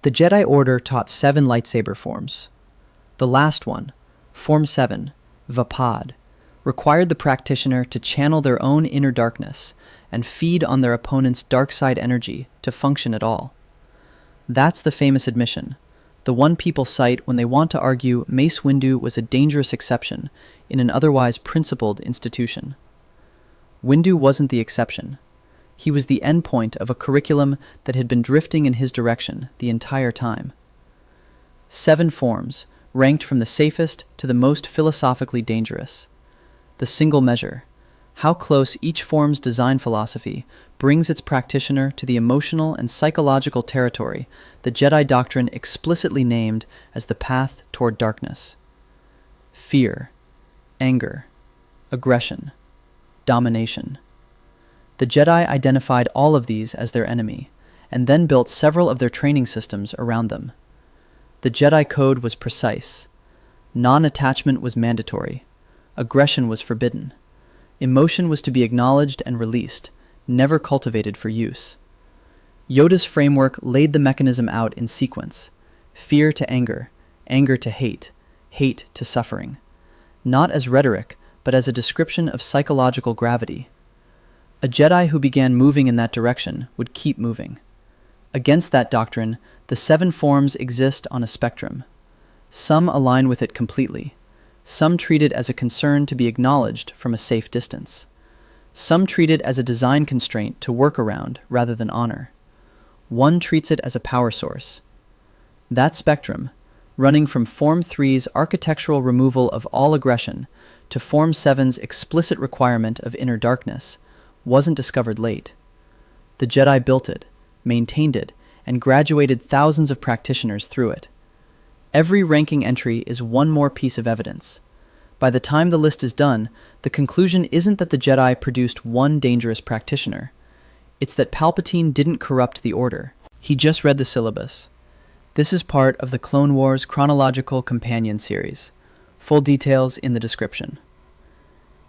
The Jedi Order taught 7 lightsaber forms. The last one, Form 7, Vaapad, required the practitioner to channel their own inner darkness and feed on their opponent's dark side energy to function at all. That's the famous admission, the one people cite when they want to argue Mace Windu was a dangerous exception in an otherwise principled institution. Windu wasn't the exception. He was the endpoint of a curriculum that had been drifting in his direction the entire time. 7 forms, ranked from the safest to the most philosophically dangerous. The single measure, how close each form's design philosophy brings its practitioner to the emotional and psychological territory the Jedi doctrine explicitly named as the path toward darkness. Fear, anger, aggression, domination. The Jedi identified all of these as their enemy, and then built several of their training systems around them. The Jedi Code was precise. Non-attachment was mandatory. Aggression was forbidden. Emotion was to be acknowledged and released, never cultivated for use. Yoda's framework laid the mechanism out in sequence: fear to anger, anger to hate, hate to suffering. Not as rhetoric, but as a description of psychological gravity. A Jedi who began moving in that direction would keep moving. Against that doctrine, the 7 forms exist on a spectrum. Some align with it completely. Some treat it as a concern to be acknowledged from a safe distance. Some treat it as a design constraint to work around rather than honor. One treats it as a power source. That spectrum, running from Form 3's architectural removal of all aggression to Form 7's explicit requirement of inner darkness, wasn't discovered late. The Jedi built it, maintained it, and graduated thousands of practitioners through it. Every ranking entry is one more piece of evidence. By the time the list is done, the conclusion isn't that the Jedi produced one dangerous practitioner. It's that Palpatine didn't corrupt the Order. He just read the syllabus. This is part of the Clone Wars Chronological Companion series. Full details in the description.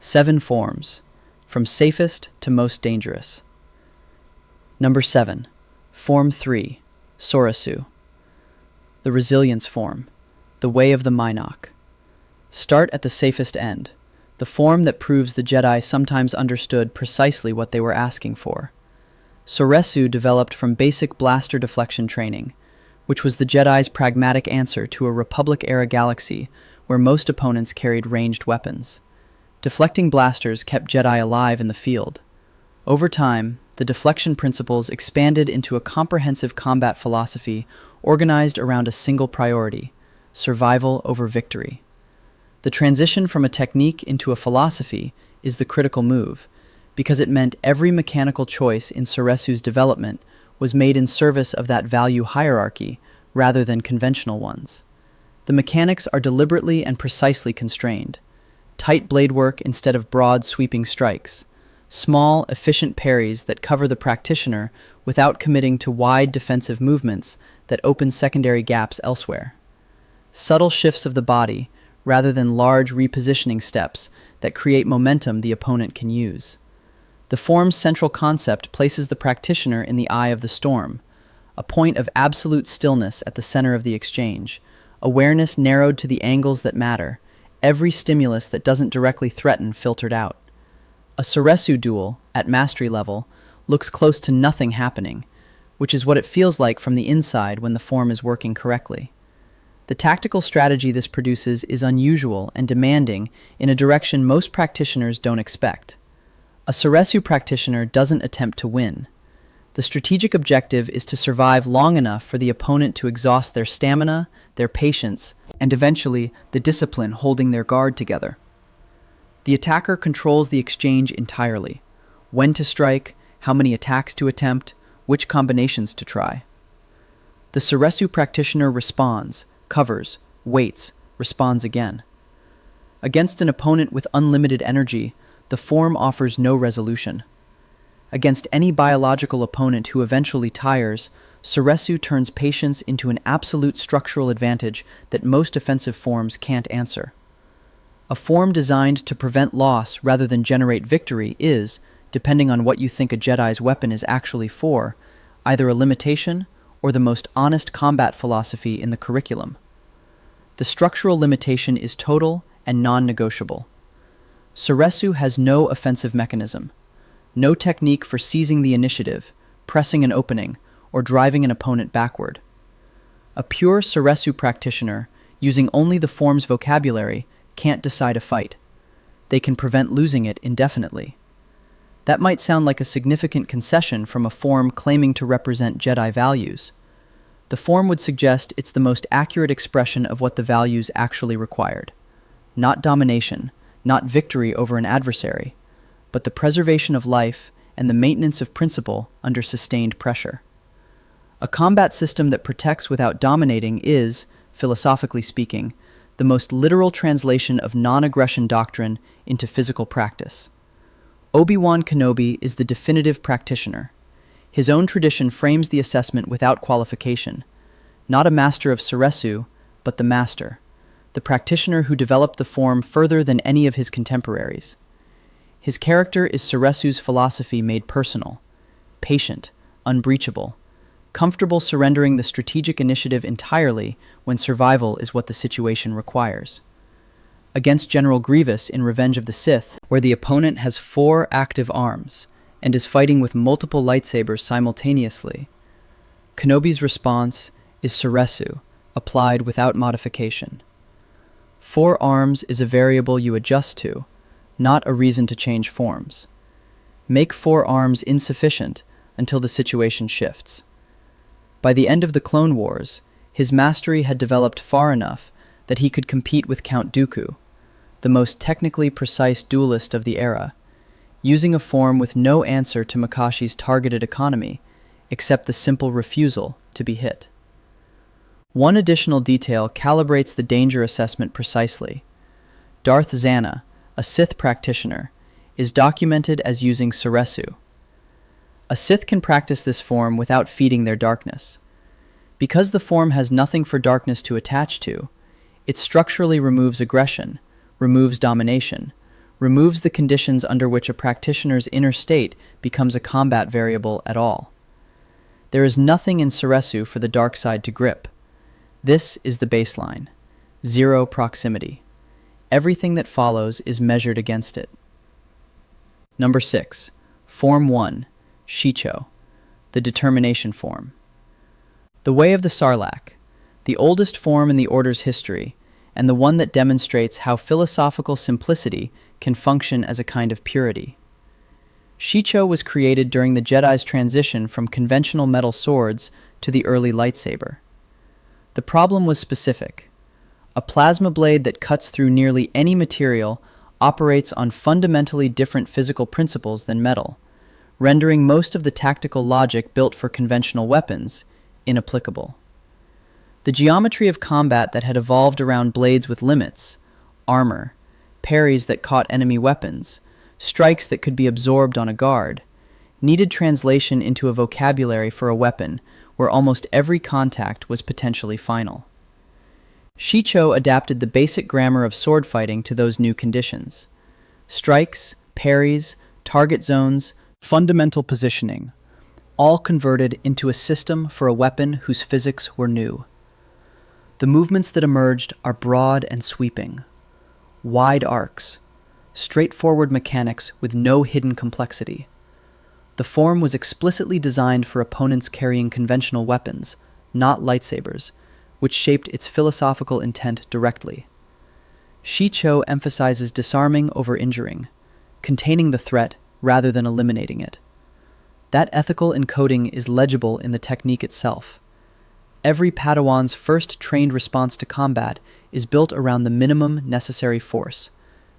7 forms, from safest to most dangerous. Number 7, Form 3, Soresu. The Resilience Form, the Way of the Mynock. Start at the safest end, the form that proves the Jedi sometimes understood precisely what they were asking for. Soresu developed from basic blaster deflection training, which was the Jedi's pragmatic answer to a Republic-era galaxy where most opponents carried ranged weapons. Deflecting blasters kept Jedi alive in the field. Over time, the deflection principles expanded into a comprehensive combat philosophy organized around a single priority: survival over victory. The transition from a technique into a philosophy is the critical move, because it meant every mechanical choice in Soresu's development was made in service of that value hierarchy rather than conventional ones. The mechanics are deliberately and precisely constrained. Tight blade work instead of broad, sweeping strikes. Small, efficient parries that cover the practitioner without committing to wide defensive movements that open secondary gaps elsewhere. Subtle shifts of the body, rather than large repositioning steps that create momentum the opponent can use. The form's central concept places the practitioner in the eye of the storm, a point of absolute stillness at the center of the exchange, awareness narrowed to the angles that matter, every stimulus that doesn't directly threaten filtered out. A Soresu duel, at mastery level, looks close to nothing happening, which is what it feels like from the inside when the form is working correctly. The tactical strategy this produces is unusual and demanding in a direction most practitioners don't expect. A Soresu practitioner doesn't attempt to win. The strategic objective is to survive long enough for the opponent to exhaust their stamina, their patience, and eventually the discipline holding their guard together. The attacker controls the exchange entirely: when to strike, how many attacks to attempt, which combinations to try. The Soresu practitioner responds, covers, waits, responds again. Against an opponent with unlimited energy, the form offers no resolution. Against any biological opponent who eventually tires, Soresu turns patience into an absolute structural advantage that most offensive forms can't answer. A form designed to prevent loss rather than generate victory is, depending on what you think a Jedi's weapon is actually for, either a limitation or the most honest combat philosophy in the curriculum. The structural limitation is total and non-negotiable. Soresu has no offensive mechanism, no technique for seizing the initiative, pressing an opening, or driving an opponent backward. A pure Soresu practitioner, using only the form's vocabulary, can't decide a fight. They can prevent losing it indefinitely. That might sound like a significant concession from a form claiming to represent Jedi values. The form would suggest it's the most accurate expression of what the values actually required. Not domination, not victory over an adversary, but the preservation of life and the maintenance of principle under sustained pressure. A combat system that protects without dominating is, philosophically speaking, the most literal translation of non-aggression doctrine into physical practice. Obi-Wan Kenobi is the definitive practitioner. His own tradition frames the assessment without qualification. Not a master of Soresu, but the master, the practitioner who developed the form further than any of his contemporaries. His character is Soresu's philosophy made personal, patient, unbreachable, comfortable surrendering the strategic initiative entirely when survival is what the situation requires. Against General Grievous in Revenge of the Sith, where the opponent has 4 active arms and is fighting with multiple lightsabers simultaneously, Kenobi's response is Soresu, applied without modification. 4 arms is a variable you adjust to, not a reason to change forms. Make 4 arms insufficient until the situation shifts. By the end of the Clone Wars, his mastery had developed far enough that he could compete with Count Dooku, the most technically precise duelist of the era, using a form with no answer to Makashi's targeted economy, except the simple refusal to be hit. One additional detail calibrates the danger assessment precisely. Darth Zana, a Sith practitioner, is documented as using Soresu. A Sith can practice this form without feeding their darkness. Because the form has nothing for darkness to attach to, it structurally removes aggression, removes domination, removes the conditions under which a practitioner's inner state becomes a combat variable at all. There is nothing in Soresu for the dark side to grip. This is the baseline. 0 proximity. Everything that follows is measured against it. Number 6. Form 1. Shii-Cho. The determination form. The Way of the Sarlacc, the oldest form in the Order's history, and the one that demonstrates how philosophical simplicity can function as a kind of purity. Shii-Cho was created during the Jedi's transition from conventional metal swords to the early lightsaber. The problem was specific. A plasma blade that cuts through nearly any material operates on fundamentally different physical principles than metal, rendering most of the tactical logic built for conventional weapons inapplicable. The geometry of combat that had evolved around blades with limits, armor, parries that caught enemy weapons, strikes that could be absorbed on a guard, needed translation into a vocabulary for a weapon where almost every contact was potentially final. Shii-Cho adapted the basic grammar of sword fighting to those new conditions. Strikes, parries, target zones, fundamental positioning, all converted into a system for a weapon whose physics were new. The movements that emerged are broad and sweeping, wide arcs, straightforward mechanics with no hidden complexity. The form was explicitly designed for opponents carrying conventional weapons, not lightsabers, which shaped its philosophical intent directly. Shii-Cho emphasizes disarming over injuring, containing the threat rather than eliminating it. That ethical encoding is legible in the technique itself. Every Padawan's first trained response to combat is built around the minimum necessary force,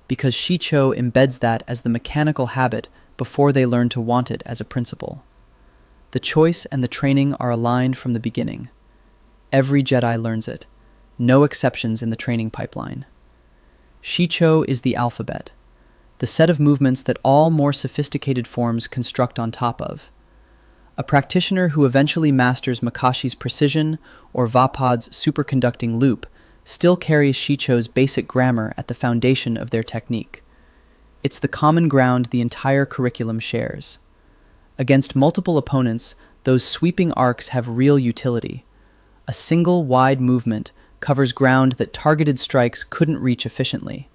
because Shii-Cho embeds that as the mechanical habit before they learn to want it as a principle. The choice and the training are aligned from the beginning. Every Jedi learns it, no exceptions in the training pipeline. Shii-Cho is the alphabet, the set of movements that all more sophisticated forms construct on top of. A practitioner who eventually masters Makashi's precision or Vaapad's superconducting loop still carries Shii-Cho's basic grammar at the foundation of their technique. It's the common ground the entire curriculum shares. Against multiple opponents, those sweeping arcs have real utility. A single wide movement covers ground that targeted strikes couldn't reach efficiently.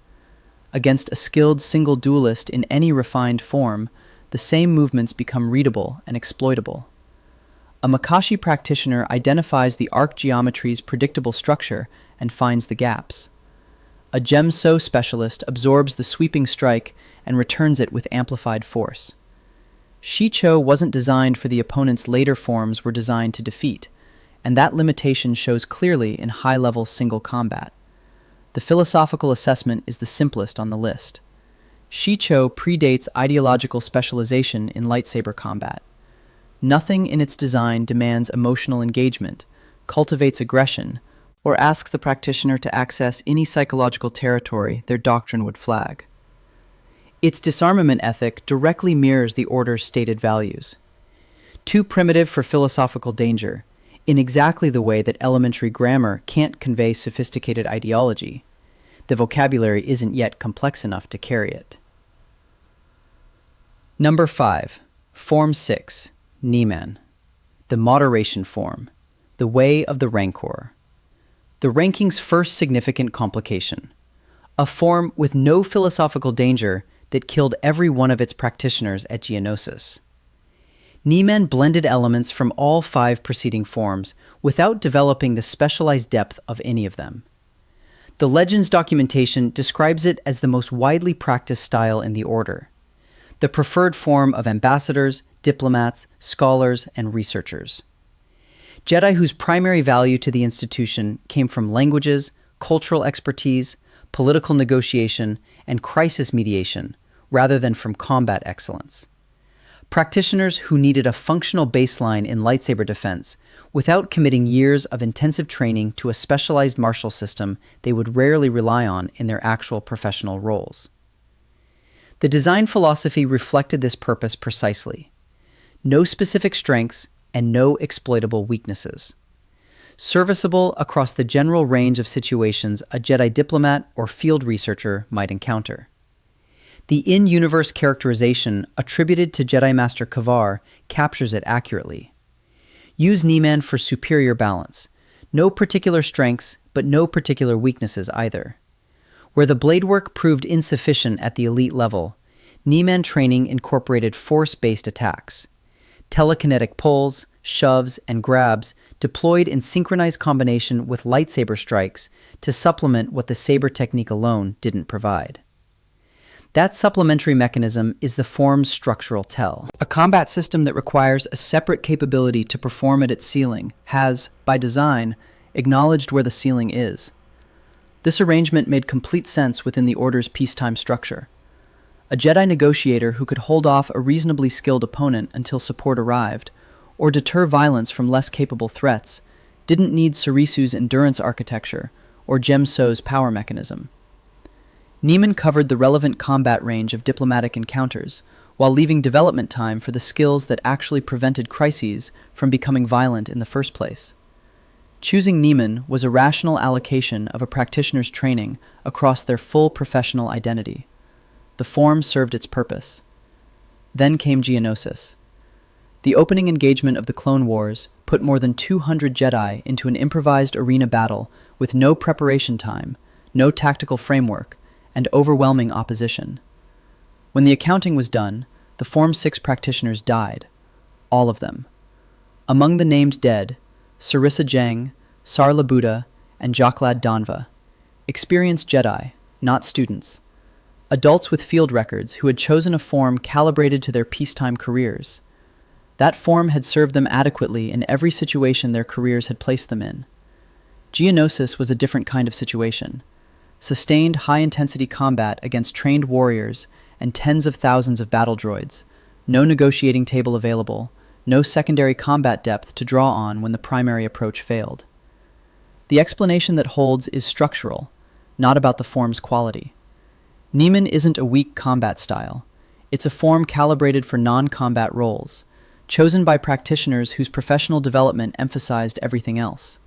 Against a skilled single duelist in any refined form, the same movements become readable and exploitable. A Makashi practitioner identifies the arc geometry's predictable structure and finds the gaps. A Djem specialist absorbs the sweeping strike and returns it with amplified force. Shii-Cho wasn't designed for the opponent's later forms were designed to defeat, and that limitation shows clearly in high-level single combat. The philosophical assessment is the simplest on the list. Shii-Cho predates ideological specialization in lightsaber combat. Nothing in its design demands emotional engagement, cultivates aggression, or asks the practitioner to access any psychological territory their doctrine would flag. Its disarmament ethic directly mirrors the Order's stated values. Too primitive for philosophical danger, in exactly the way that elementary grammar can't convey sophisticated ideology. The vocabulary isn't yet complex enough to carry it. Number 5. Form 6. Niman. The moderation form. The way of the Rancor. The ranking's first significant complication. A form with no philosophical danger that killed every one of its practitioners at Geonosis. Niman blended elements from all 5 preceding forms without developing the specialized depth of any of them. The Legends documentation describes it as the most widely practiced style in the Order, the preferred form of ambassadors, diplomats, scholars, and researchers. Jedi whose primary value to the institution came from languages, cultural expertise, political negotiation, and crisis mediation, rather than from combat excellence. Practitioners who needed a functional baseline in lightsaber defense without committing years of intensive training to a specialized martial system they would rarely rely on in their actual professional roles. The design philosophy reflected this purpose precisely. No specific strengths and no exploitable weaknesses. Serviceable across the general range of situations a Jedi diplomat or field researcher might encounter. The in-universe characterization attributed to Jedi Master Kavar captures it accurately. Use Niman for superior balance. No particular strengths, but no particular weaknesses either. Where the blade work proved insufficient at the elite level, Niman training incorporated force-based attacks. Telekinetic pulls, shoves, and grabs deployed in synchronized combination with lightsaber strikes to supplement what the saber technique alone didn't provide. That supplementary mechanism is the form's structural tell. A combat system that requires a separate capability to perform at its ceiling has, by design, acknowledged where the ceiling is. This arrangement made complete sense within the Order's peacetime structure. A Jedi negotiator who could hold off a reasonably skilled opponent until support arrived, or deter violence from less capable threats, didn't need Soresu's endurance architecture or Djem's power mechanism. Niman covered the relevant combat range of diplomatic encounters, while leaving development time for the skills that actually prevented crises from becoming violent in the first place. Choosing Niman was a rational allocation of a practitioner's training across their full professional identity. The form served its purpose. Then came Geonosis. The opening engagement of the Clone Wars put more than 200 Jedi into an improvised arena battle with no preparation time, no tactical framework, and overwhelming opposition. When the accounting was done, the Form 6 practitioners died. All of them. Among the named dead, Sarissa Jang, Sar Labuda, and Joklad Donva. Experienced Jedi, not students. Adults with field records who had chosen a form calibrated to their peacetime careers. That form had served them adequately in every situation their careers had placed them in. Geonosis was a different kind of situation. Sustained high-intensity combat against trained warriors and tens of thousands of battle droids, no negotiating table available, no secondary combat depth to draw on when the primary approach failed. The explanation that holds is structural, not about the form's quality. Niman isn't a weak combat style. It's a form calibrated for non-combat roles, chosen by practitioners whose professional development emphasized everything else.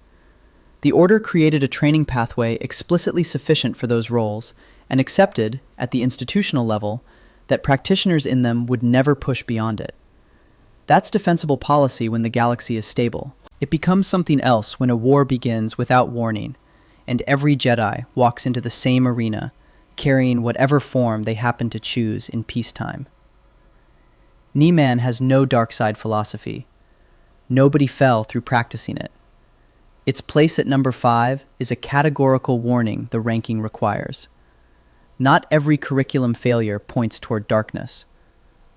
The Order created a training pathway explicitly sufficient for those roles and accepted, at the institutional level, that practitioners in them would never push beyond it. That's defensible policy when the galaxy is stable. It becomes something else when a war begins without warning, and every Jedi walks into the same arena, carrying whatever form they happen to choose in peacetime. Niman has no dark side philosophy. Nobody fell through practicing it. Its place at number 5 is a categorical warning the ranking requires. Not every curriculum failure points toward darkness.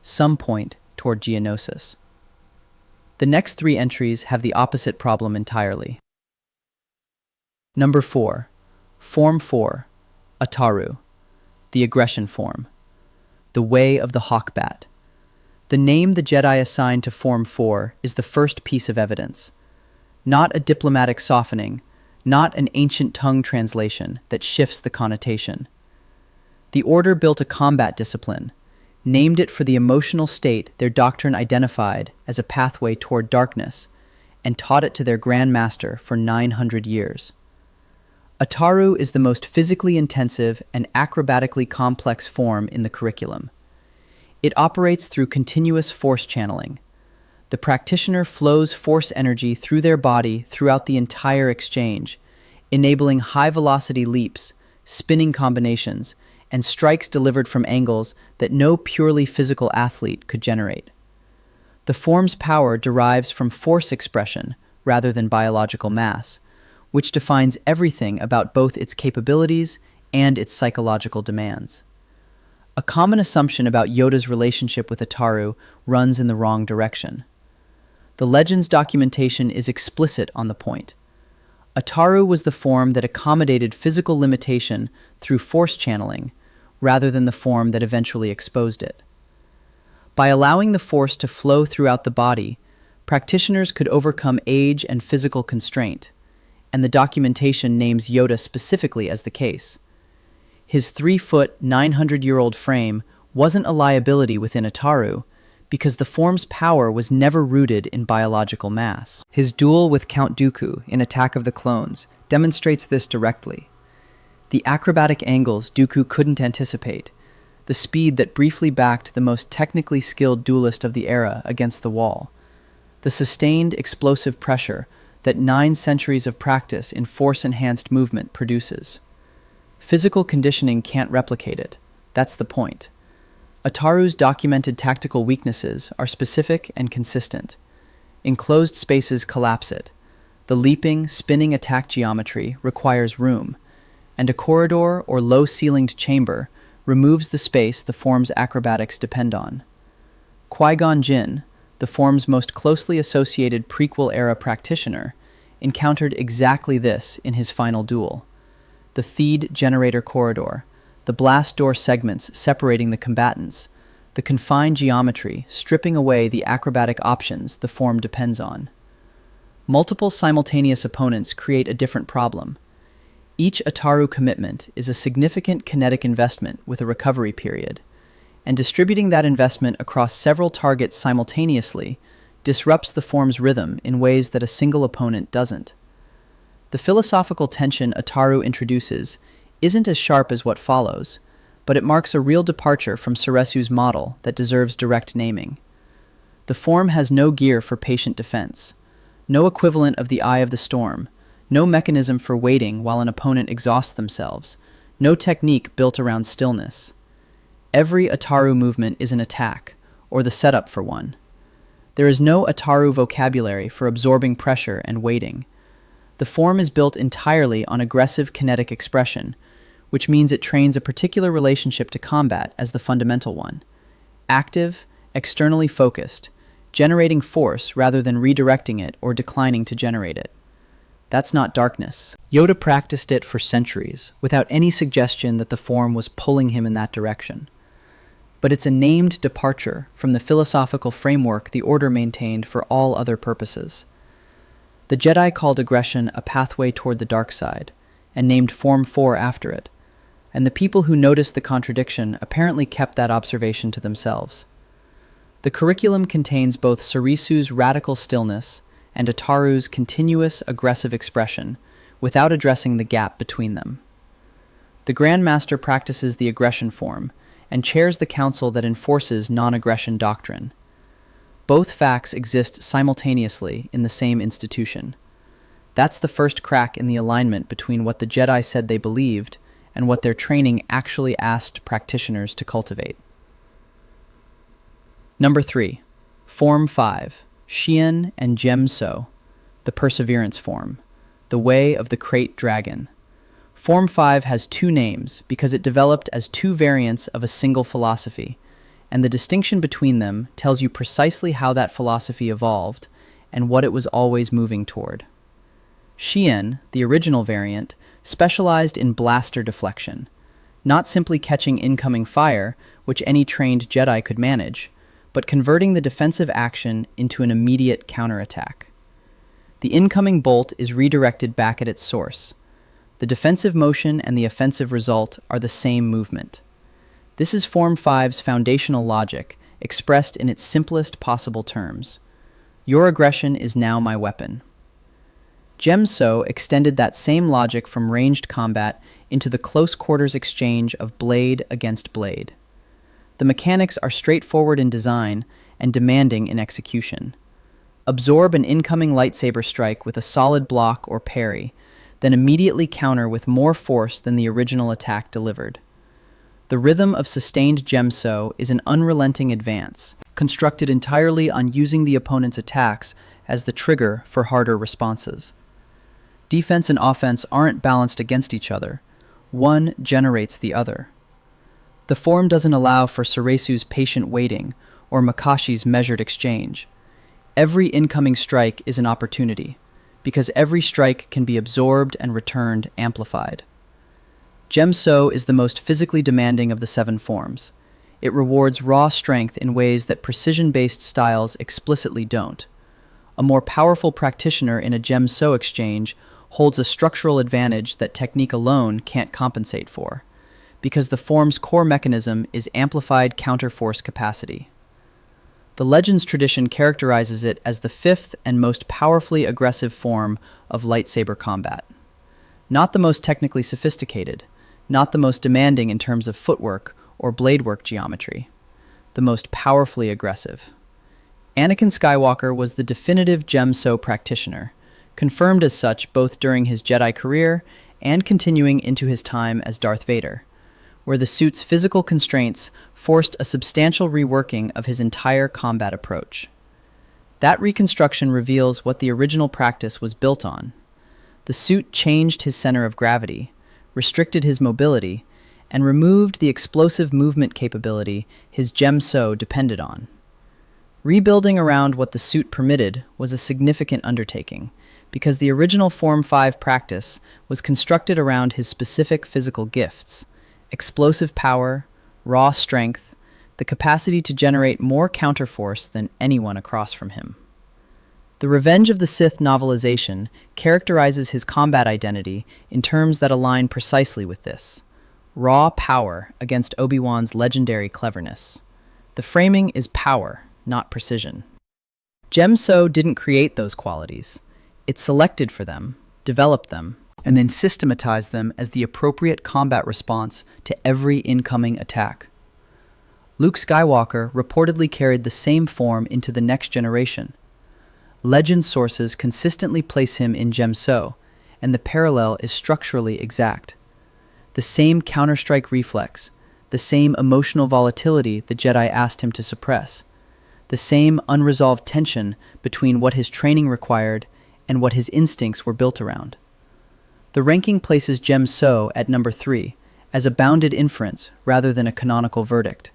Some point toward geonosis. The next 3 entries have the opposite problem entirely. Number 4. Form 4. Ataru. The aggression form. The way of the hawkbat. The name the Jedi assigned to Form 4 is the first piece of evidence. Not a diplomatic softening, not an ancient tongue translation that shifts the connotation. The Order built a combat discipline, named it for the emotional state their doctrine identified as a pathway toward darkness, and taught it to their Grand Master for 900 years. Ataru is the most physically intensive and acrobatically complex form in the curriculum. It operates through continuous force channeling. The practitioner flows force energy through their body throughout the entire exchange, enabling high-velocity leaps, spinning combinations, and strikes delivered from angles that no purely physical athlete could generate. The form's power derives from force expression rather than biological mass, which defines everything about both its capabilities and its psychological demands. A common assumption about Yoda's relationship with Ataru runs in the wrong direction. The Legends documentation is explicit on the point. Ataru was the form that accommodated physical limitation through force channeling, rather than the form that eventually exposed it. By allowing the force to flow throughout the body, practitioners could overcome age and physical constraint, and the documentation names Yoda specifically as the case. His 3-foot, 900-year-old frame wasn't a liability within Ataru, because the form's power was never rooted in biological mass. His duel with Count Dooku in Attack of the Clones demonstrates this directly. The acrobatic angles Dooku couldn't anticipate, the speed that briefly backed the most technically skilled duelist of the era against the wall, the sustained explosive pressure that 9 centuries of practice in force-enhanced movement produces. Physical conditioning can't replicate it. That's the point. Ataru's documented tactical weaknesses are specific and consistent. Enclosed spaces collapse it. The leaping, spinning attack geometry requires room, and a corridor or low-ceilinged chamber removes the space the form's acrobatics depend on. Qui-Gon Jinn, the form's most closely associated prequel-era practitioner, encountered exactly this in his final duel. The Theed generator corridor, the blast door segments separating the combatants, the confined geometry stripping away the acrobatic options the form depends on. Multiple simultaneous opponents create a different problem. Each Ataru commitment is a significant kinetic investment with a recovery period, and distributing that investment across several targets simultaneously disrupts the form's rhythm in ways that a single opponent doesn't. The philosophical tension Ataru introduces isn't as sharp as what follows, but it marks a real departure from Soresu's model that deserves direct naming. The form has no gear for patient defense, no equivalent of the eye of the storm, no mechanism for waiting while an opponent exhausts themselves, no technique built around stillness. Every Ataru movement is an attack, or the setup for one. There is no Ataru vocabulary for absorbing pressure and waiting. The form is built entirely on aggressive kinetic expression, which means it trains a particular relationship to combat as the fundamental one. Active, externally focused, generating force rather than redirecting it or declining to generate it. That's not darkness. Yoda practiced it for centuries, without any suggestion that the form was pulling him in that direction. But it's a named departure from the philosophical framework the Order maintained for all other purposes. The Jedi called aggression a pathway toward the dark side, and named Form 4 after it, and the people who noticed the contradiction apparently kept that observation to themselves. The curriculum contains both Soresu's radical stillness and Ataru's continuous aggressive expression, without addressing the gap between them. The Grand Master practices the aggression form, and chairs the council that enforces non-aggression doctrine. Both facts exist simultaneously in the same institution. That's the first crack in the alignment between what the Jedi said they believed and what their training actually asked practitioners to cultivate. Number 3. Form 5. Shien and Djem, the Perseverance Form, the Way of the Krayt Dragon. Form 5 has two names because it developed as two variants of a single philosophy, and the distinction between them tells you precisely how that philosophy evolved and what it was always moving toward. Shien, the original variant, specialized in blaster deflection, not simply catching incoming fire, which any trained Jedi could manage, but converting the defensive action into an immediate counterattack. The incoming bolt is redirected back at its source. The defensive motion and the offensive result are the same movement. This is Form 5's foundational logic, expressed in its simplest possible terms. Your aggression is now my weapon. Djem extended that same logic from ranged combat into the close quarters exchange of blade against blade. The mechanics are straightforward in design and demanding in execution. Absorb an incoming lightsaber strike with a solid block or parry, then immediately counter with more force than the original attack delivered. The rhythm of sustained Djem is an unrelenting advance, constructed entirely on using the opponent's attacks as the trigger for harder responses. Defense and offense aren't balanced against each other. One generates the other. The form doesn't allow for Soresu's patient waiting or Makashi's measured exchange. Every incoming strike is an opportunity, because every strike can be absorbed and returned amplified. Djem is the most physically demanding of the 7 forms. It rewards raw strength in ways that precision-based styles explicitly don't. A more powerful practitioner in a Djem exchange holds a structural advantage that technique alone can't compensate for, because the form's core mechanism is amplified counterforce capacity. The Legends tradition characterizes it as the 5th and most powerfully aggressive form of lightsaber combat. Not the most technically sophisticated, not the most demanding in terms of footwork or bladework geometry, the most powerfully aggressive. Anakin Skywalker was the definitive Djem practitioner, confirmed as such both during his Jedi career and continuing into his time as Darth Vader, where the suit's physical constraints forced a substantial reworking of his entire combat approach. That reconstruction reveals what the original practice was built on. The suit changed his center of gravity, restricted his mobility, and removed the explosive movement capability his Djem depended on. Rebuilding around what the suit permitted was a significant undertaking, because the original Form 5 practice was constructed around his specific physical gifts: explosive power, raw strength, the capacity to generate more counterforce than anyone across from him. The Revenge of the Sith novelization characterizes his combat identity in terms that align precisely with this: raw power against Obi-Wan's legendary cleverness. The framing is power, not precision. Djem didn't create those qualities. It selected for them, developed them, and then systematized them as the appropriate combat response to every incoming attack. Luke Skywalker reportedly carried the same form into the next generation. Legend sources consistently place him in Djem, and the parallel is structurally exact. The same counterstrike reflex, the same emotional volatility the Jedi asked him to suppress, the same unresolved tension between what his training required and what his instincts were built around. The ranking places Djem at number 3, as a bounded inference rather than a canonical verdict.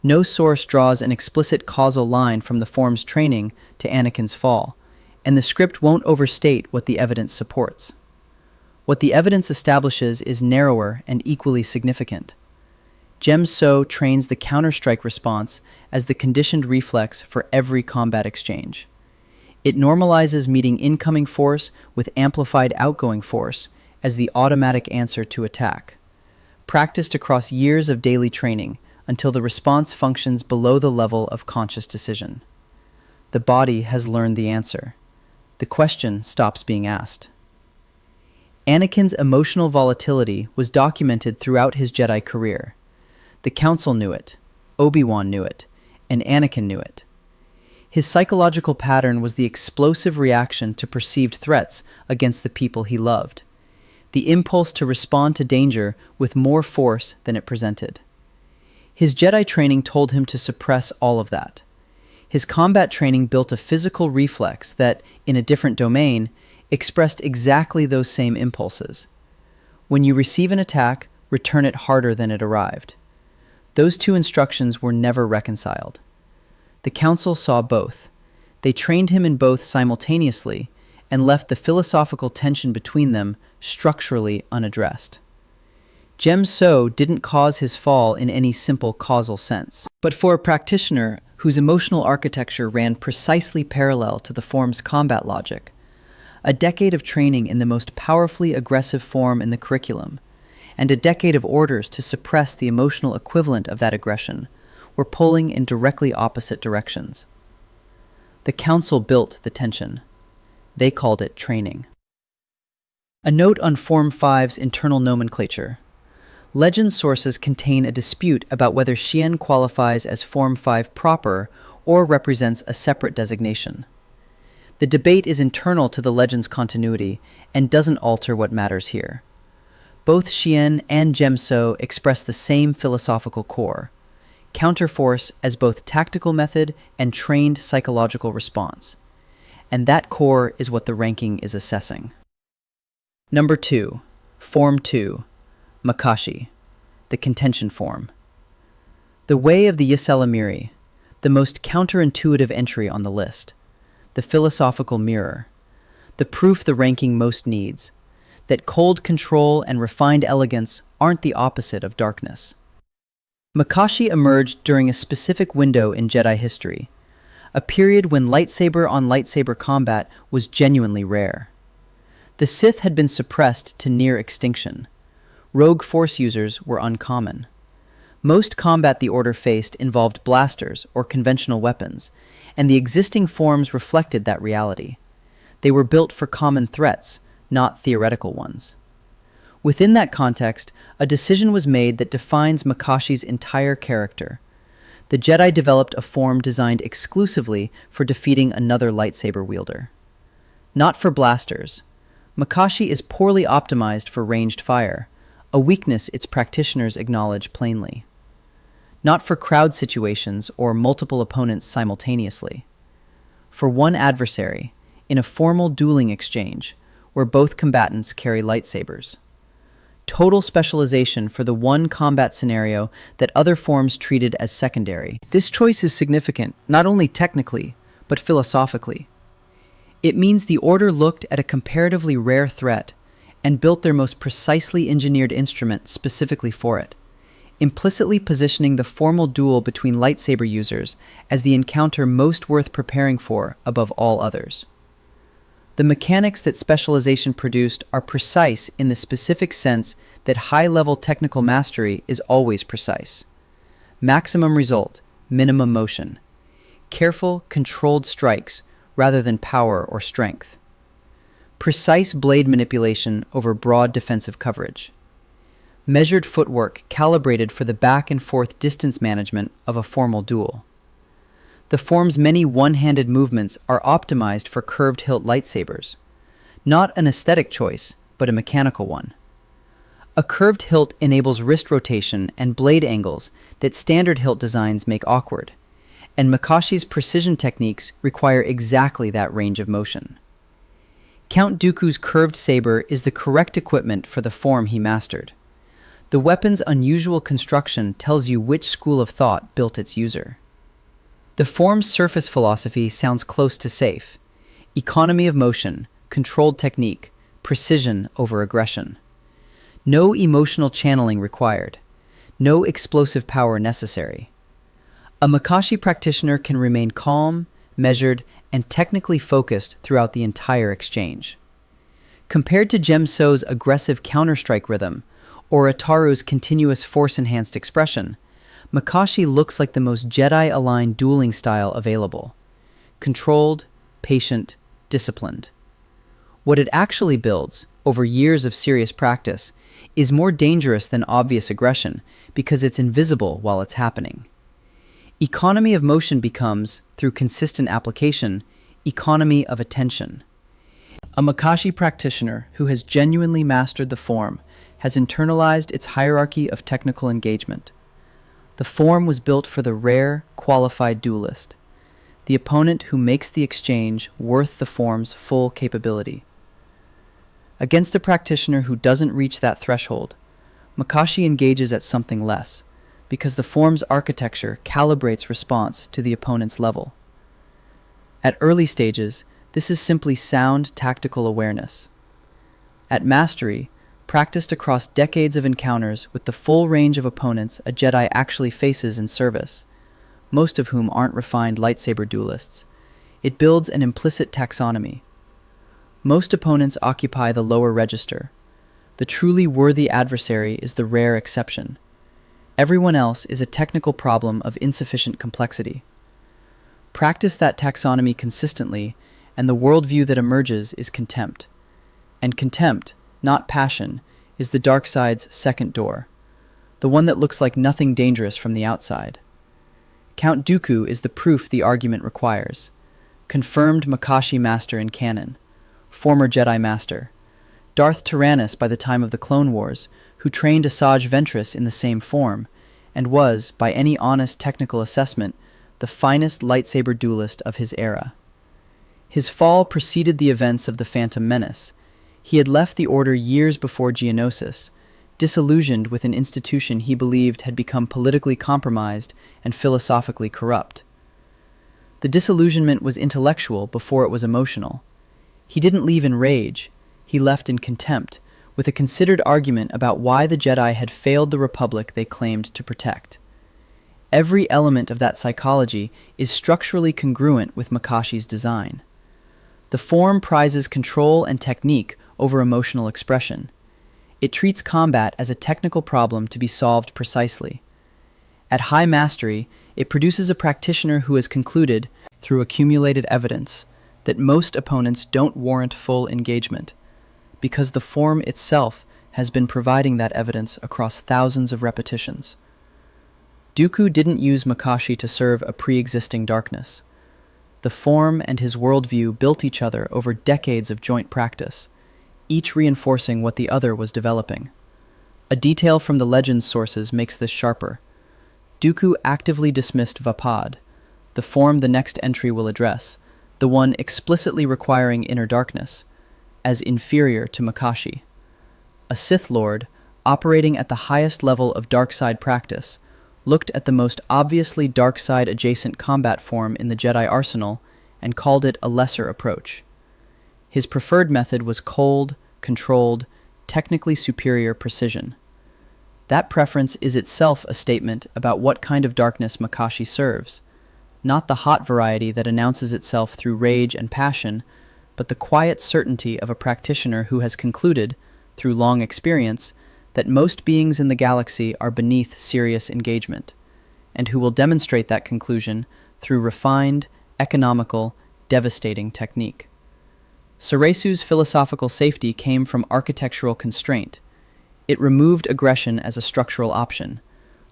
No source draws an explicit causal line from the form's training to Anakin's fall, and the script won't overstate what the evidence supports. What the evidence establishes is narrower and equally significant. Djem trains the counterstrike response as the conditioned reflex for every combat exchange. It normalizes meeting incoming force with amplified outgoing force as the automatic answer to attack, practiced across years of daily training until the response functions below the level of conscious decision. The body has learned the answer. The question stops being asked. Anakin's emotional volatility was documented throughout his Jedi career. The Council knew it, Obi-Wan knew it, and Anakin knew it. His psychological pattern was the explosive reaction to perceived threats against the people he loved, the impulse to respond to danger with more force than it presented. His Jedi training told him to suppress all of that. His combat training built a physical reflex that, in a different domain, expressed exactly those same impulses. When you receive an attack, return it harder than it arrived. Those two instructions were never reconciled. The Council saw both. They trained him in both simultaneously and left the philosophical tension between them structurally unaddressed. Djem didn't cause his fall in any simple causal sense. But for a practitioner whose emotional architecture ran precisely parallel to the form's combat logic, a decade of training in the most powerfully aggressive form in the curriculum, and a decade of orders to suppress the emotional equivalent of that aggression, were pulling in directly opposite directions. The Council built the tension. They called it training. A note on Form 5's internal nomenclature. Legend sources contain a dispute about whether Shien qualifies as Form 5 proper or represents a separate designation. The debate is internal to the Legend's continuity and doesn't alter what matters here. Both Shien and Djem express the same philosophical core: counterforce as both tactical method and trained psychological response. And that core is what the ranking is assessing. Number 2, Form 2. Makashi, the contention form. The way of the Ysalamiri, the most counterintuitive entry on the list. The philosophical mirror. The proof the ranking most needs. That cold control and refined elegance aren't the opposite of darkness. Makashi emerged during a specific window in Jedi history, a period when lightsaber-on-lightsaber combat was genuinely rare. The Sith had been suppressed to near extinction. Rogue Force users were uncommon. Most combat the Order faced involved blasters or conventional weapons, and the existing forms reflected that reality. They were built for common threats, not theoretical ones. Within that context, a decision was made that defines Makashi's entire character. The Jedi developed a form designed exclusively for defeating another lightsaber wielder. Not for blasters. Makashi is poorly optimized for ranged fire, a weakness its practitioners acknowledge plainly. Not for crowd situations or multiple opponents simultaneously. For one adversary, in a formal dueling exchange, where both combatants carry lightsabers. Total specialization for the one combat scenario that other forms treated as secondary. This choice is significant, not only technically, but philosophically. It means the Order looked at a comparatively rare threat and built their most precisely engineered instrument specifically for it, implicitly positioning the formal duel between lightsaber users as the encounter most worth preparing for above all others. The mechanics that specialization produced are precise in the specific sense that high-level technical mastery is always precise. Maximum result, minimum motion. Careful, controlled strikes rather than power or strength. Precise blade manipulation over broad defensive coverage. Measured footwork calibrated for the back-and-forth distance management of a formal duel. The form's many one-handed movements are optimized for curved hilt lightsabers. Not an aesthetic choice, but a mechanical one. A curved hilt enables wrist rotation and blade angles that standard hilt designs make awkward, and Makashi's precision techniques require exactly that range of motion. Count Dooku's curved saber is the correct equipment for the form he mastered. The weapon's unusual construction tells you which school of thought built its user. The form's surface philosophy sounds close to safe. Economy of motion, controlled technique, precision over aggression. No emotional channeling required. No explosive power necessary. A Makashi practitioner can remain calm, measured, and technically focused throughout the entire exchange. Compared to Djem aggressive counterstrike rhythm, or Ataru's continuous force-enhanced expression, Makashi looks like the most Jedi-aligned dueling style available. Controlled, patient, disciplined. What it actually builds, over years of serious practice, is more dangerous than obvious aggression because it's invisible while it's happening. Economy of motion becomes, through consistent application, economy of attention. A Makashi practitioner who has genuinely mastered the form has internalized its hierarchy of technical engagement. The form was built for the rare, qualified duelist, the opponent who makes the exchange worth the form's full capability. Against a practitioner who doesn't reach that threshold, Makashi engages at something less, because the form's architecture calibrates response to the opponent's level. At early stages, this is simply sound tactical awareness. At mastery, practiced across decades of encounters with the full range of opponents a Jedi actually faces in service, most of whom aren't refined lightsaber duelists, it builds an implicit taxonomy. Most opponents occupy the lower register. The truly worthy adversary is the rare exception. Everyone else is a technical problem of insufficient complexity. Practice that taxonomy consistently, and the worldview that emerges is contempt. And contempt, not passion, is the dark side's second door, the one that looks like nothing dangerous from the outside. Count Dooku is the proof the argument requires. Confirmed Makashi master in canon, former Jedi master, Darth Tyrannus by the time of the Clone Wars, who trained Asajj Ventress in the same form, and was, by any honest technical assessment, the finest lightsaber duelist of his era. His fall preceded the events of the Phantom Menace. He had left the Order years before Geonosis, disillusioned with an institution he believed had become politically compromised and philosophically corrupt. The disillusionment was intellectual before it was emotional. He didn't leave in rage. He left in contempt, with a considered argument about why the Jedi had failed the Republic they claimed to protect. Every element of that psychology is structurally congruent with Makashi's design. The form prizes control and technique over emotional expression. It treats combat as a technical problem to be solved precisely. At high mastery, it produces a practitioner who has concluded, through accumulated evidence, that most opponents don't warrant full engagement, because the form itself has been providing that evidence across thousands of repetitions. Dooku didn't use Makashi to serve a pre-existing darkness. The form and his worldview built each other over decades of joint practice, each reinforcing what the other was developing. A detail from the Legends sources makes this sharper. Dooku actively dismissed Vaapad, the form the next entry will address, the one explicitly requiring inner darkness, as inferior to Makashi. A Sith Lord, operating at the highest level of dark side practice, looked at the most obviously dark side adjacent combat form in the Jedi arsenal and called it a lesser approach. His preferred method was cold, controlled, technically superior precision. That preference is itself a statement about what kind of darkness Makashi serves, not the hot variety that announces itself through rage and passion, but the quiet certainty of a practitioner who has concluded, through long experience, that most beings in the galaxy are beneath serious engagement, and who will demonstrate that conclusion through refined, economical, devastating technique. Soresu's philosophical safety came from architectural constraint. It removed aggression as a structural option,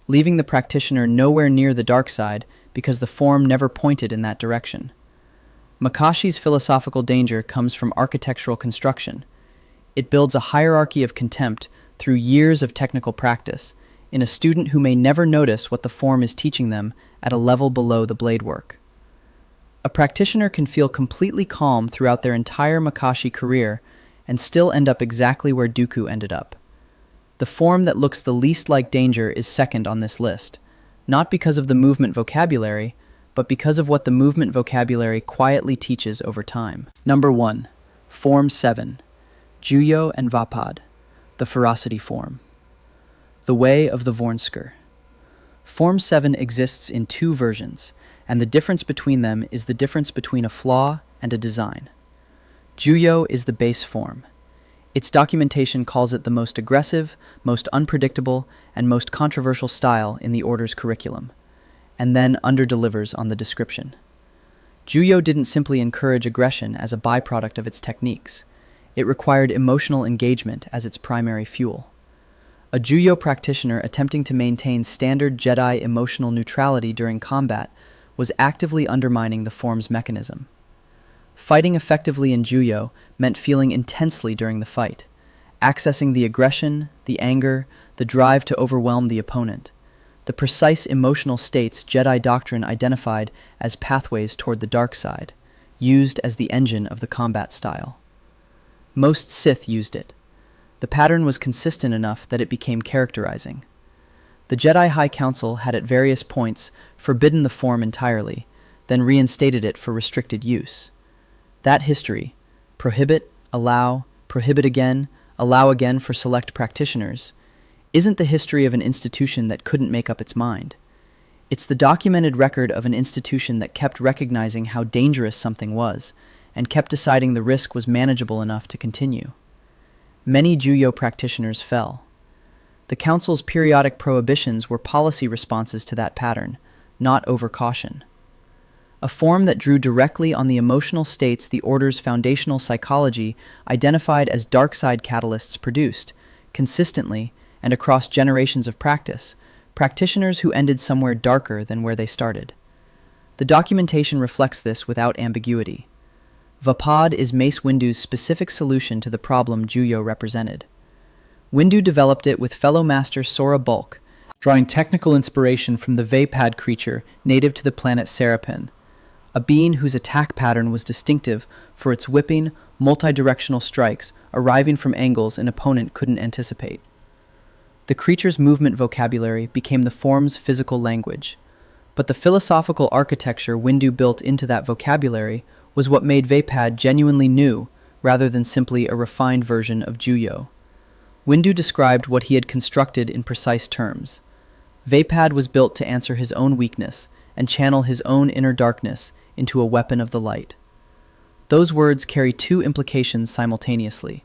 leaving the practitioner nowhere near the dark side because the form never pointed in that direction. Makashi's philosophical danger comes from architectural construction. It builds a hierarchy of contempt through years of technical practice in a student who may never notice what the form is teaching them at a level below the blade work. A practitioner can feel completely calm throughout their entire Makashi career and still end up exactly where Dooku ended up. The form that looks the least like danger is second on this list, not because of the movement vocabulary, but because of what the movement vocabulary quietly teaches over time. Number 1. Form 7. Juyo and Vaapad, the ferocity form. The Way of the Vornsker. Form 7 exists in two versions, and the difference between them is the difference between a flaw and a design. Juyo is the base form. Its documentation calls it the most aggressive, most unpredictable, and most controversial style in the Order's curriculum, and then underdelivers on the description. Juyo didn't simply encourage aggression as a byproduct of its techniques. It required emotional engagement as its primary fuel. A Juyo practitioner attempting to maintain standard Jedi emotional neutrality during combat was actively undermining the form's mechanism. Fighting effectively in Juyo meant feeling intensely during the fight, accessing the aggression, the anger, the drive to overwhelm the opponent, the precise emotional states Jedi doctrine identified as pathways toward the dark side, used as the engine of the combat style. Most Sith used it. The pattern was consistent enough that it became characterizing. The Jedi High Council had at various points forbidden the form entirely, then reinstated it for restricted use. That history, prohibit, allow, prohibit again, allow again for select practitioners, isn't the history of an institution that couldn't make up its mind. It's the documented record of an institution that kept recognizing how dangerous something was, and kept deciding the risk was manageable enough to continue. Many Juyo practitioners fell. The Council's periodic prohibitions were policy responses to that pattern, not overcaution. A form that drew directly on the emotional states the Order's foundational psychology identified as dark side catalysts produced, consistently and across generations of practice, practitioners who ended somewhere darker than where they started. The documentation reflects this without ambiguity. Vaapad is Mace Windu's specific solution to the problem Juyo represented. Windu developed it with fellow master Sora Bulk, drawing technical inspiration from the Vaapad creature native to the planet Serapin, a being whose attack pattern was distinctive for its whipping, multi-directional strikes arriving from angles an opponent couldn't anticipate. The creature's movement vocabulary became the form's physical language, but the philosophical architecture Windu built into that vocabulary was what made Vaapad genuinely new, rather than simply a refined version of Juyo. Windu described what he had constructed in precise terms. Vaapad was built to answer his own weakness and channel his own inner darkness into a weapon of the light. Those words carry two implications simultaneously.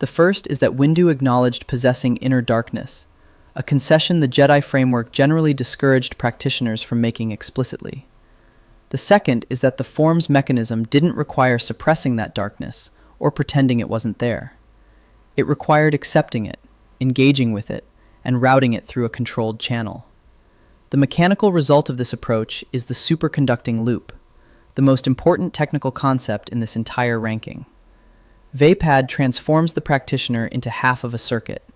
The first is that Windu acknowledged possessing inner darkness, a concession the Jedi framework generally discouraged practitioners from making explicitly. The second is that the form's mechanism didn't require suppressing that darkness or pretending it wasn't there. It required accepting it, engaging with it, and routing it through a controlled channel. The mechanical result of this approach is the superconducting loop, the most important technical concept in this entire ranking. Vaapad transforms the practitioner into half of a circuit.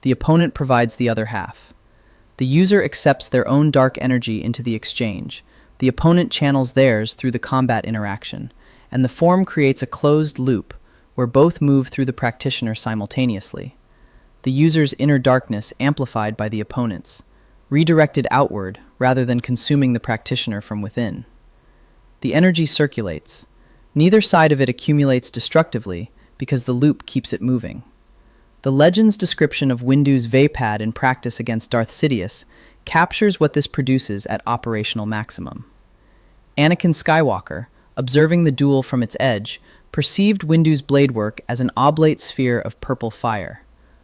The opponent provides the other half. The user accepts their own dark energy into the exchange. The opponent channels theirs through the combat interaction, and the form creates a closed loop where both move through the practitioner simultaneously. The user's inner darkness amplified by the opponent's, redirected outward rather than consuming the practitioner from within. The energy circulates. Neither side of it accumulates destructively because the loop keeps it moving. The legend's description of Windu's Vaapad in practice against Darth Sidious captures what this produces at operational maximum. Anakin Skywalker, observing the duel from its edge, perceived Windu's blade work as an oblate sphere of purple fire,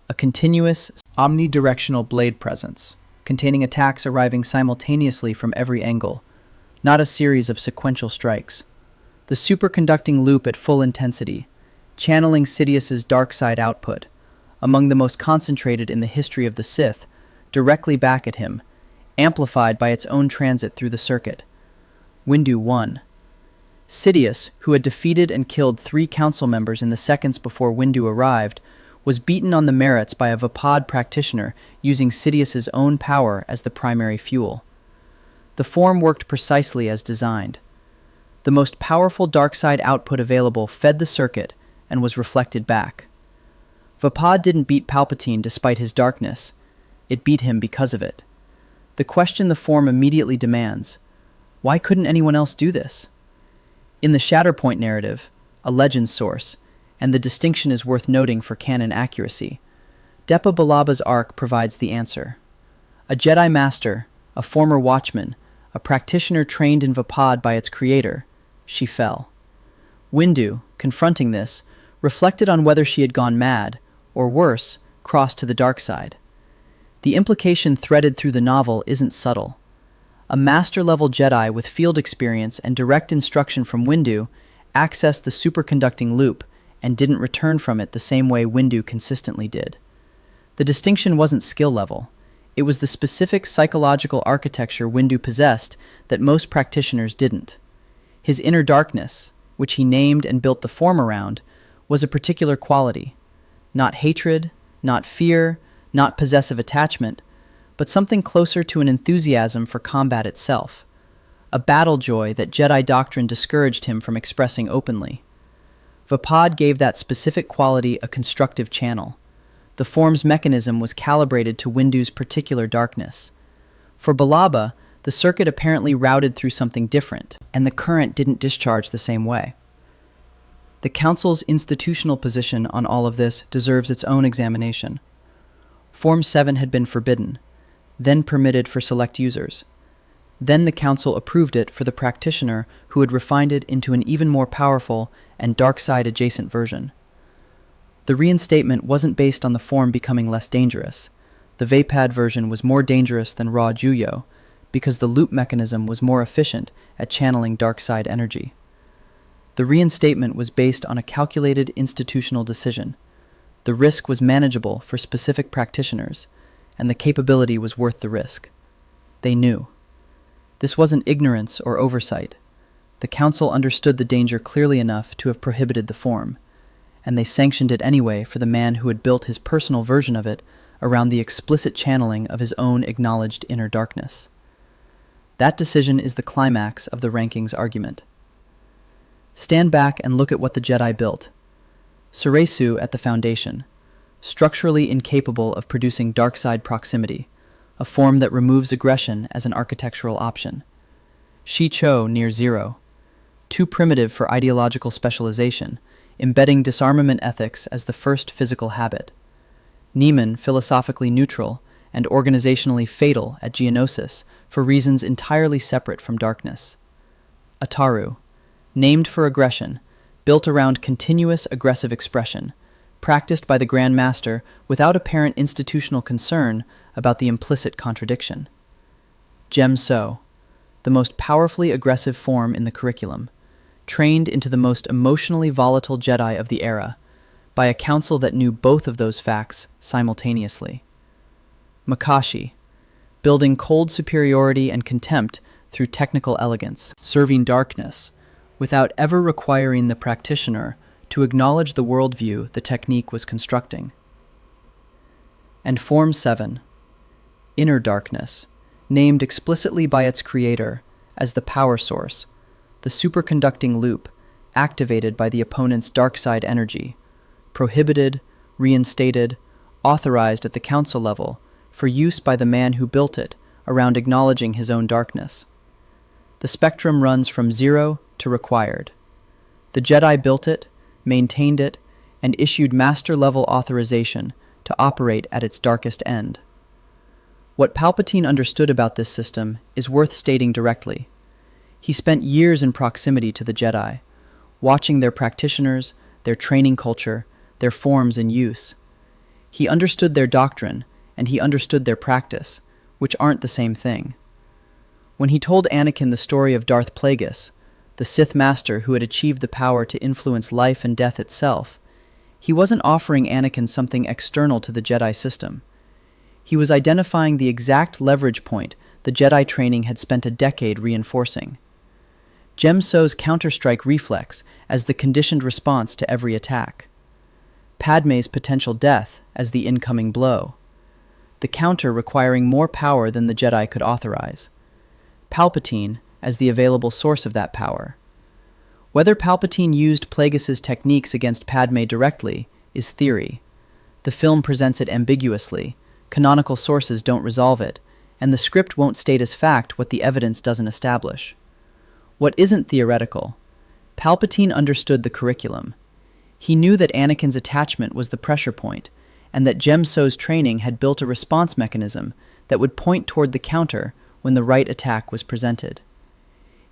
a continuous, omnidirectional blade presence, containing attacks arriving simultaneously from every angle, not a series of sequential strikes. The superconducting loop at full intensity, channeling Sidious's dark side output, among the most concentrated in the history of the Sith, directly back at him, amplified by its own transit through the circuit. Windu won. Sidious, who had defeated and killed 3 council members in the seconds before Windu arrived, was beaten on the merits by a Vaapad practitioner using Sidious's own power as the primary fuel. The form worked precisely as designed. The most powerful dark side output available fed the circuit and was reflected back. Vaapad didn't beat Palpatine despite his darkness. It beat him because of it. The question the form immediately demands: why couldn't anyone else do this? In the Shatterpoint narrative, a legend source, and the distinction is worth noting for canon accuracy, Depa Balaba's arc provides the answer. A Jedi Master, a former watchman, a practitioner trained in Vaapad by its creator, she fell. Windu, confronting this, reflected on whether she had gone mad, or worse, crossed to the dark side. The implication threaded through the novel isn't subtle. A master-level Jedi with field experience and direct instruction from Windu accessed the superconducting loop and didn't return from it the same way Windu consistently did. The distinction wasn't skill level. It was the specific psychological architecture Windu possessed that most practitioners didn't. His inner darkness, which he named and built the form around, was a particular quality. Not hatred, not fear, not possessive attachment, but something closer to an enthusiasm for combat itself. A battle joy that Jedi doctrine discouraged him from expressing openly. Vaapad gave that specific quality a constructive channel. The form's mechanism was calibrated to Windu's particular darkness. For Balaba, the circuit apparently routed through something different, and the current didn't discharge the same way. The Council's institutional position on all of this deserves its own examination. Form 7 had been forbidden, then permitted for select users. Then the Council approved it for the practitioner who had refined it into an even more powerful and dark side adjacent version. The reinstatement wasn't based on the form becoming less dangerous. The Vaapad version was more dangerous than raw Juyo, because the loop mechanism was more efficient at channeling dark side energy. The reinstatement was based on a calculated institutional decision. The risk was manageable for specific practitioners, and the capability was worth the risk. They knew. This wasn't ignorance or oversight. The Council understood the danger clearly enough to have prohibited the form, and they sanctioned it anyway for the man who had built his personal version of it around the explicit channeling of his own acknowledged inner darkness. That decision is the climax of the rankings argument. Stand back and look at what the Jedi built. Soresu at the foundation, structurally incapable of producing dark side proximity, a form that removes aggression as an architectural option. Shii-Cho near zero, too primitive for ideological specialization, embedding disarmament ethics as the first physical habit. Niman philosophically neutral and organizationally fatal at Geonosis for reasons entirely separate from darkness. Ataru, named for aggression, built around continuous aggressive expression, practiced by the Grand Master without apparent institutional concern about the implicit contradiction. Djem, the most powerfully aggressive form in the curriculum, trained into the most emotionally volatile Jedi of the era, by a council that knew both of those facts simultaneously. Makashi, building cold superiority and contempt through technical elegance, serving darkness, without ever requiring the practitioner to acknowledge the worldview the technique was constructing. And Form 7, inner darkness, named explicitly by its creator as the power source, the superconducting loop activated by the opponent's dark side energy, prohibited, reinstated, authorized at the council level for use by the man who built it around acknowledging his own darkness. The spectrum runs from 0 to required. The Jedi built it, maintained it, and issued master-level authorization to operate at its darkest end. What Palpatine understood about this system is worth stating directly. He spent years in proximity to the Jedi, watching their practitioners, their training culture, their forms in use. He understood their doctrine, and he understood their practice, which aren't the same thing. When he told Anakin the story of Darth Plagueis, the Sith Master who had achieved the power to influence life and death itself, he wasn't offering Anakin something external to the Jedi system. He was identifying the exact leverage point the Jedi training had spent a decade reinforcing. Djem's counter-strike reflex as the conditioned response to every attack. Padme's potential death as the incoming blow. The counter requiring more power than the Jedi could authorize. Palpatine as the available source of that power. Whether Palpatine used Plagueis' techniques against Padme directly is theory. The film presents it ambiguously, canonical sources don't resolve it, and the script won't state as fact what the evidence doesn't establish. What isn't theoretical? Palpatine understood the curriculum. He knew that Anakin's attachment was the pressure point, and that Djem's training had built a response mechanism that would point toward the counter when the right attack was presented.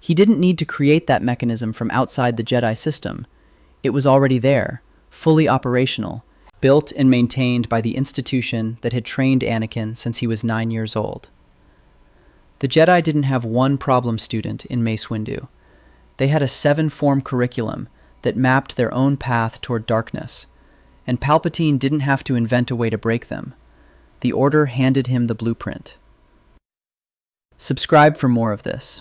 He didn't need to create that mechanism from outside the Jedi system. It was already there, fully operational, built and maintained by the institution that had trained Anakin since he was 9 years old. The Jedi didn't have one problem student in Mace Windu. They had a 7-form curriculum that mapped their own path toward darkness, and Palpatine didn't have to invent a way to break them. the Order handed him the blueprint. Subscribe for more of this.